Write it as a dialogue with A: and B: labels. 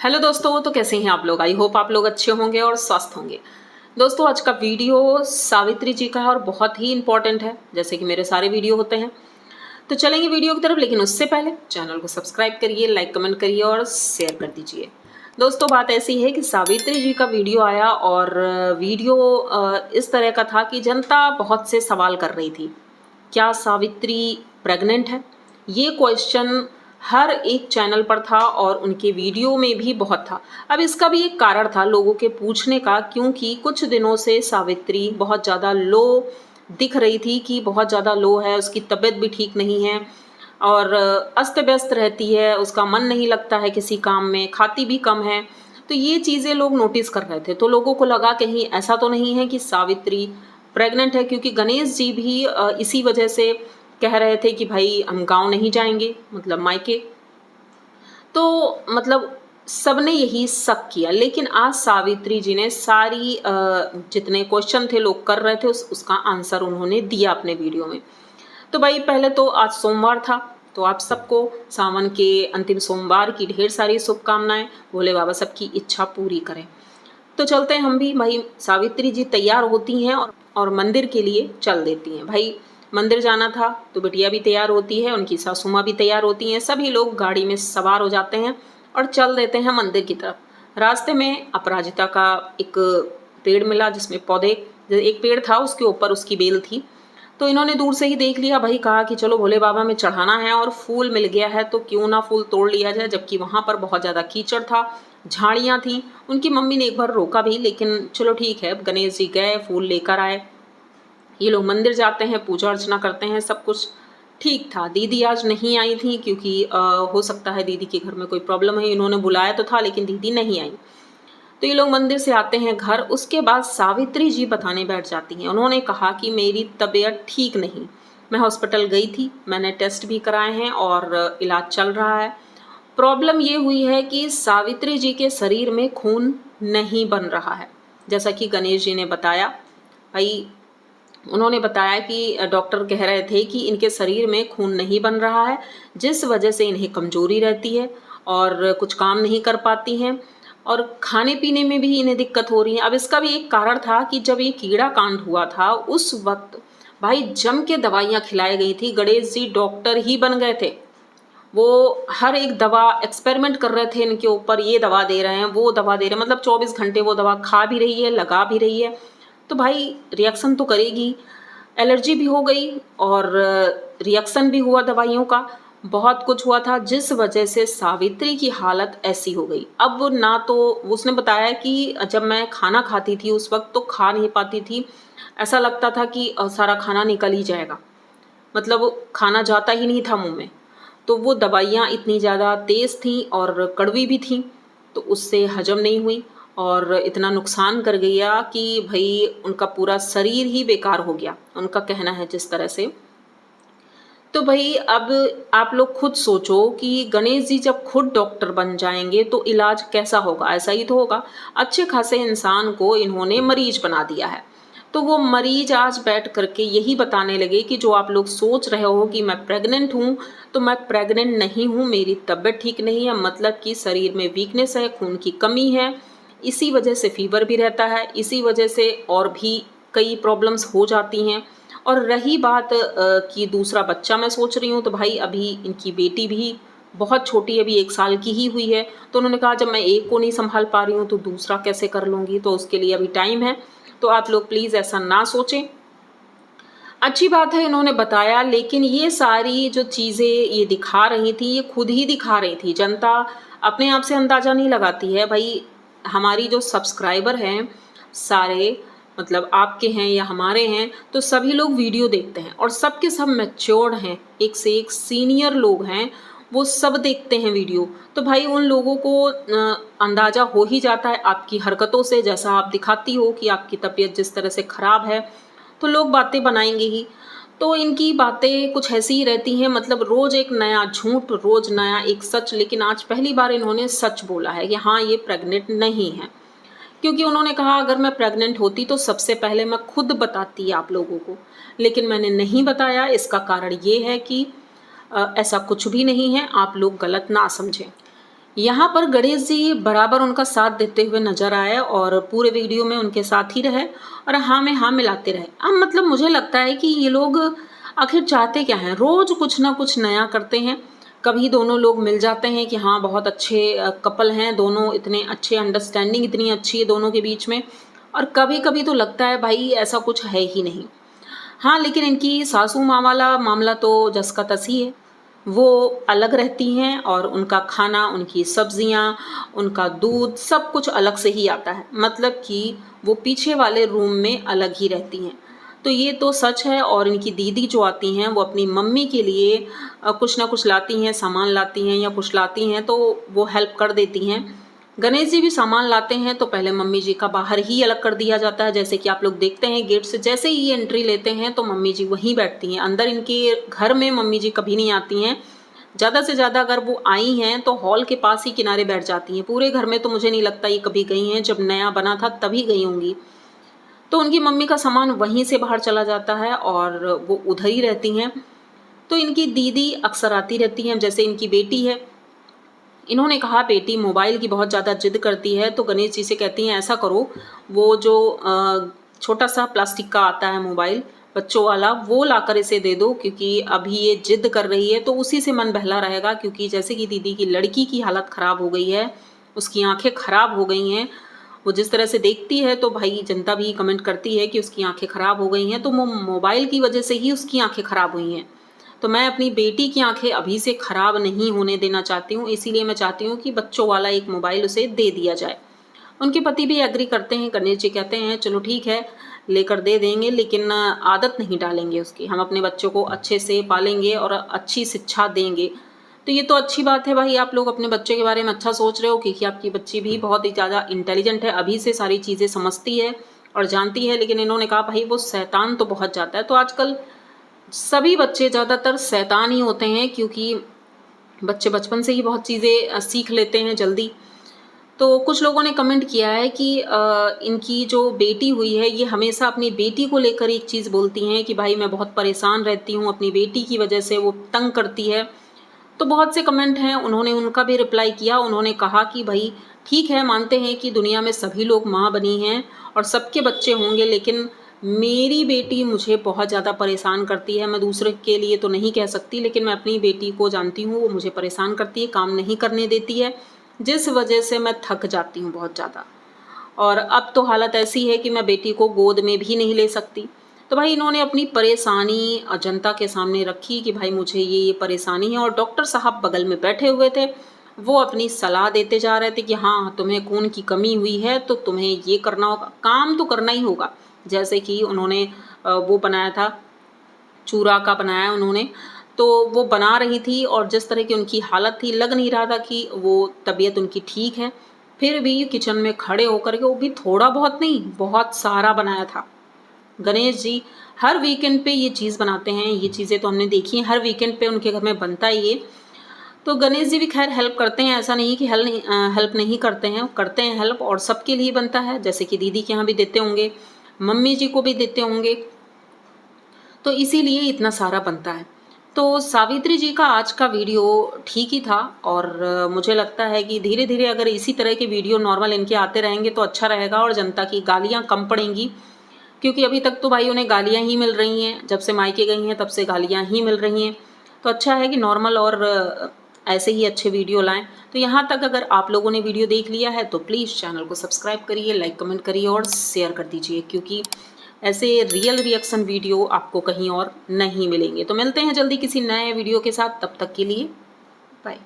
A: Hello दोस्तों, तो कैसे हैं आप लोग। आई होप आप लोग अच्छे होंगे और स्वस्थ होंगे। दोस्तों, आज का वीडियो सावित्री जी का है और बहुत ही इंपॉर्टेंट है, जैसे कि मेरे सारे वीडियो होते हैं। तो चलेंगे वीडियो की तरफ, लेकिन उससे पहले चैनल को सब्सक्राइब करिए, लाइक कमेंट करिए और शेयर कर दीजिए। दोस्तों, बात ऐसी है कि सावित्री जी का वीडियो आया और वीडियो इस तरह का था कि जनता बहुत से सवाल कर रही थी। क्या सावित्री प्रेग्नेंट है? ये क्वेश्चन हर एक चैनल पर था और उनके वीडियो में भी बहुत था। अब इसका भी एक कारण था लोगों के पूछने का, क्योंकि कुछ दिनों से सावित्री बहुत ज़्यादा लो दिख रही थी, कि बहुत ज़्यादा लो है, उसकी तबीयत भी ठीक नहीं है और अस्त व्यस्त रहती है, उसका मन नहीं लगता है किसी काम में, खाती भी कम है। तो ये चीज़ें लोग नोटिस कर रहे थे, तो लोगों को लगा कहीं ऐसा तो नहीं है कि सावित्री प्रेग्नेंट है, क्योंकि गणेश जी भी इसी वजह से कह रहे थे कि भाई हम गांव नहीं जाएंगे, मतलब मायके। तो मतलब सबने यही शक किया, लेकिन आज सावित्री जी ने सारी जितने क्वेश्चन थे लोग कर रहे थे उसका आंसर उन्होंने दिया अपने वीडियो में। तो भाई पहले तो आज सोमवार था, तो आप सबको सावन के अंतिम सोमवार की ढेर सारी शुभकामनाएं। भोले बाबा सबकी इच्छा पूरी करें। तो चलते हैं हम भी। भाई सावित्री जी तैयार होती हैं और मंदिर के लिए चल देती हैं। भाई मंदिर जाना था तो बिटिया भी तैयार होती है, उनकी सासू माँ भी तैयार होती हैं, सभी लोग गाड़ी में सवार हो जाते हैं और चल देते हैं मंदिर की तरफ। रास्ते में अपराजिता का एक पेड़ मिला, जिसमें पौधे, एक पेड़ था उसके ऊपर उसकी बेल थी। तो इन्होंने दूर से ही देख लिया, भाई कहा कि चलो भोले बाबा में चढ़ाना है और फूल मिल गया है तो क्यों ना फूल तोड़ लिया जाए, जबकि वहाँ पर बहुत ज़्यादा कीचड़ था, झाड़ियाँ थी। उनकी मम्मी ने एक बार रोका भी, लेकिन चलो ठीक है, गणेश जी गए, फूल लेकर आए। ये लोग मंदिर जाते हैं, पूजा अर्चना करते हैं, सब कुछ ठीक था। दीदी आज नहीं आई थी क्योंकि हो सकता है दीदी के घर में कोई प्रॉब्लम है, इन्होंने बुलाया तो था लेकिन दीदी नहीं आई। तो ये लोग मंदिर से आते हैं घर। उसके बाद सावित्री जी बताने बैठ जाती हैं। उन्होंने कहा कि मेरी तबीयत ठीक नहीं, मैं हॉस्पिटल गई थी, मैंने टेस्ट भी कराए हैं और इलाज चल रहा है। प्रॉब्लम ये हुई है कि सावित्री जी के शरीर में खून नहीं बन रहा है, जैसा कि गणेश जी ने बताया। भाई उन्होंने बताया कि डॉक्टर कह रहे थे कि इनके शरीर में खून नहीं बन रहा है, जिस वजह से इन्हें कमजोरी रहती है और कुछ काम नहीं कर पाती हैं और खाने पीने में भी इन्हें दिक्कत हो रही है। अब इसका भी एक कारण था कि जब ये कीड़ा कांड हुआ था उस वक्त भाई जम के दवाइयाँ खिलाई गई थी। गणेश जी डॉक्टर ही बन गए थे, वो हर एक दवा एक्सपेरिमेंट कर रहे थे इनके ऊपर, ये दवा दे रहे हैं, वो दवा दे रहे हैं, मतलब 24 घंटे वो दवा खा भी रही है, लगा भी रही है। तो भाई रिएक्शन तो करेगी, एलर्जी भी हो गई और रिएक्शन भी हुआ दवाइयों का, बहुत कुछ हुआ था, जिस वजह से सावित्री की हालत ऐसी हो गई। अब ना तो उसने बताया कि जब मैं खाना खाती थी उस वक्त तो खा नहीं पाती थी, ऐसा लगता था कि सारा खाना निकल ही जाएगा, मतलब खाना जाता ही नहीं था मुंह में। तो वो दवाइयाँ इतनी ज़्यादा तेज़ थीं और कड़वी भी थीं, तो उससे हजम नहीं हुई और इतना नुकसान कर गया कि भाई उनका पूरा शरीर ही बेकार हो गया, उनका कहना है जिस तरह से। तो भाई अब आप लोग खुद सोचो कि गणेश जी जब खुद डॉक्टर बन जाएंगे तो इलाज कैसा होगा, ऐसा ही तो होगा। अच्छे खासे इंसान को इन्होंने मरीज बना दिया है, तो वो मरीज आज बैठ करके यही बताने लगे कि जो आप लोग सोच रहे हो कि मैं प्रेग्नेंट हूँ, तो मैं प्रेग्नेंट नहीं हूँ, मेरी तबीयत ठीक नहीं है, मतलब कि शरीर में वीकनेस है, खून की कमी है, इसी वजह से फीवर भी रहता है, इसी वजह से और भी कई प्रॉब्लम्स हो जाती हैं। और रही बात कि दूसरा बच्चा मैं सोच रही हूँ, तो भाई अभी इनकी बेटी भी बहुत छोटी है, अभी 1 साल की ही हुई है। तो उन्होंने कहा जब मैं एक को नहीं संभाल पा रही हूँ तो दूसरा कैसे कर लूँगी, तो उसके लिए अभी टाइम है। तो आप लोग प्लीज़ ऐसा ना सोचें। अच्छी बात है इन्होंने बताया, लेकिन ये सारी जो चीज़ें ये दिखा रही थी ये खुद ही दिखा रही थी, जनता अपने आप से अंदाज़ा नहीं लगाती है। भाई हमारी जो सब्सक्राइबर हैं सारे, मतलब आपके हैं या हमारे हैं, तो सभी लोग वीडियो देखते हैं और सबके सब मैच्योर्ड हैं, एक से एक सीनियर लोग हैं, वो सब देखते हैं वीडियो। तो भाई उन लोगों को अंदाज़ा हो ही जाता है आपकी हरकतों से, जैसा आप दिखाती हो कि आपकी तबीयत जिस तरह से ख़राब है, तो लोग बातें बनाएंगे ही। तो इनकी बातें कुछ ऐसी ही रहती हैं, मतलब रोज़ एक नया झूठ, रोज़ नया एक सच। लेकिन आज पहली बार इन्होंने सच बोला है कि हाँ ये प्रेग्नेंट नहीं है, क्योंकि उन्होंने कहा अगर मैं प्रेग्नेंट होती तो सबसे पहले मैं खुद बताती आप लोगों को, लेकिन मैंने नहीं बताया। इसका कारण ये है कि ऐसा कुछ भी नहीं है, आप लोग गलत ना समझें। यहाँ पर गणेश जी बराबर उनका साथ देते हुए नजर आए और पूरे वीडियो में उनके साथ ही रहे और हाँ में हाँ मिलाते रहे। अब मतलब मुझे लगता है कि ये लोग आखिर चाहते क्या हैं, रोज कुछ ना कुछ नया करते हैं। कभी दोनों लोग मिल जाते हैं कि हाँ बहुत अच्छे कपल हैं दोनों, इतने अच्छे, अंडरस्टैंडिंग इतनी अच्छी है दोनों के बीच में, और कभी कभी तो लगता है भाई ऐसा कुछ है ही नहीं। हाँ, लेकिन इनकी सासू माँ वाला मामला तो जस का तस ही है। वो अलग रहती हैं और उनका खाना, उनकी सब्जियाँ, उनका दूध सब कुछ अलग से ही आता है, मतलब कि वो पीछे वाले रूम में अलग ही रहती हैं। तो ये तो सच है। और इनकी दीदी जो आती हैं वो अपनी मम्मी के लिए कुछ ना कुछ लाती हैं, सामान लाती हैं या कुछ लाती हैं तो वो हेल्प कर देती हैं। गणेश जी भी सामान लाते हैं तो पहले मम्मी जी का बाहर ही अलग कर दिया जाता है। जैसे कि आप लोग देखते हैं गेट से जैसे ही ये एंट्री लेते हैं तो मम्मी जी वहीं बैठती हैं। अंदर इनके घर में मम्मी जी कभी नहीं आती हैं। ज़्यादा से ज़्यादा अगर वो आई हैं तो हॉल के पास ही किनारे बैठ जाती हैं। पूरे घर में तो मुझे नहीं लगता ये कभी गई हैं, जब नया बना था तभी गई होंगी। तो उनकी मम्मी का सामान वहीं से बाहर चला जाता है और वो उधर ही रहती हैं। तो इनकी दीदी अक्सर आती रहती हैं। जैसे इनकी बेटी है, इन्होंने कहा बेटी मोबाइल की बहुत ज़्यादा जिद करती है तो गणेश जी से कहती हैं ऐसा करो, वो जो छोटा सा प्लास्टिक का आता है मोबाइल बच्चों वाला, वो लाकर इसे दे दो, क्योंकि अभी ये जिद कर रही है तो उसी से मन बहला रहेगा। क्योंकि जैसे कि दीदी की लड़की की हालत ख़राब हो गई है, उसकी आंखें ख़राब हो गई हैं, वो जिस तरह से देखती है तो भाई जनता भी कमेंट करती है कि उसकी आंखें ख़राब हो गई हैं, तो वो मोबाइल की वजह से ही उसकी आंखें ख़राब हुई हैं। तो मैं अपनी बेटी की आंखें अभी से ख़राब नहीं होने देना चाहती हूँ, इसीलिए मैं चाहती हूँ कि बच्चों वाला एक मोबाइल उसे दे दिया जाए। उनके पति भी एग्री करते हैं। गणेश जी कहते हैं चलो ठीक है, लेकर दे देंगे, लेकिन आदत नहीं डालेंगे उसकी, हम अपने बच्चों को अच्छे से पालेंगे और अच्छी शिक्षा देंगे। तो ये तो अच्छी बात है भाई, आप लोग अपने बच्चे के बारे में अच्छा सोच रहे हो, क्योंकि आपकी बच्ची भी बहुत ही ज़्यादा इंटेलिजेंट है, अभी से सारी चीज़ें समझती है और जानती है। लेकिन इन्होंने कहा भाई वो शैतान तो बहुत जाता है। तो आजकल सभी बच्चे ज़्यादातर शैतान ही होते हैं, क्योंकि बच्चे बचपन से ही बहुत चीज़ें सीख लेते हैं जल्दी। तो कुछ लोगों ने कमेंट किया है कि इनकी जो बेटी हुई है ये हमेशा अपनी बेटी को लेकर एक चीज़ बोलती हैं कि भाई मैं बहुत परेशान रहती हूँ, अपनी बेटी की वजह से वो तंग करती है। तो बहुत से कमेंट हैं, उन्होंने उनका भी रिप्लाई किया। उन्होंने कहा कि भाई ठीक है, मानते हैं कि दुनिया में सभी लोग माँ बनी हैं और सबके बच्चे होंगे, लेकिन मेरी बेटी मुझे बहुत ज़्यादा परेशान करती है। मैं दूसरे के लिए तो नहीं कह सकती, लेकिन मैं अपनी बेटी को जानती हूँ, वो मुझे परेशान करती है, काम नहीं करने देती है, जिस वजह से मैं थक जाती हूँ बहुत ज़्यादा। और अब तो हालत ऐसी है कि मैं बेटी को गोद में भी नहीं ले सकती। तो भाई इन्होंने अपनी परेशानी जनता के सामने रखी कि भाई मुझे ये परेशानी है। और डॉक्टर साहब बगल में बैठे हुए थे, वो अपनी सलाह देते जा रहे थे कि हाँ तुम्हें खून की कमी हुई है तो तुम्हें ये करना होगा, काम तो करना ही होगा। जैसे कि उन्होंने वो बनाया था, चूरा का बनाया उन्होंने, तो वो बना रही थी और जिस तरह की उनकी हालत थी लग नहीं रहा था कि वो तबीयत उनकी ठीक है। फिर भी किचन में खड़े होकर के, वो भी थोड़ा बहुत नहीं बहुत सारा बनाया था। गणेश जी हर वीकेंड पे ये चीज़ बनाते हैं, ये चीज़ें तो हमने देखी हैं, हर वीकेंड पे उनके घर में बनता है ये। तो गणेश जी भी खैर हेल्प करते हैं, ऐसा नहीं कि हेल्प नहीं करते हैं, करते हैं हेल्प, और सबके लिए बनता है। जैसे कि दीदी के यहाँ भी देते होंगे, मम्मी जी को भी देते होंगे, तो इसीलिए इतना सारा बनता है। तो सावित्री जी का आज का वीडियो ठीक ही था। और मुझे लगता है कि धीरे धीरे अगर इसी तरह के वीडियो नॉर्मल इनके आते रहेंगे तो अच्छा रहेगा और जनता की गालियाँ कम पड़ेंगी। क्योंकि अभी तक तो भाई उन्हें गालियाँ ही मिल रही हैं, जब से मायके गई हैं तब से गालियाँ ही मिल रही हैं। तो अच्छा है कि नॉर्मल और ऐसे ही अच्छे वीडियो लाएं। तो यहाँ तक अगर आप लोगों ने वीडियो देख लिया है तो प्लीज़ चैनल को सब्सक्राइब करिए, लाइक कमेंट करिए और शेयर कर दीजिए, क्योंकि ऐसे रियल रिएक्शन वीडियो आपको कहीं और नहीं मिलेंगे। तो मिलते हैं जल्दी किसी नए वीडियो के साथ, तब तक के लिए बाय।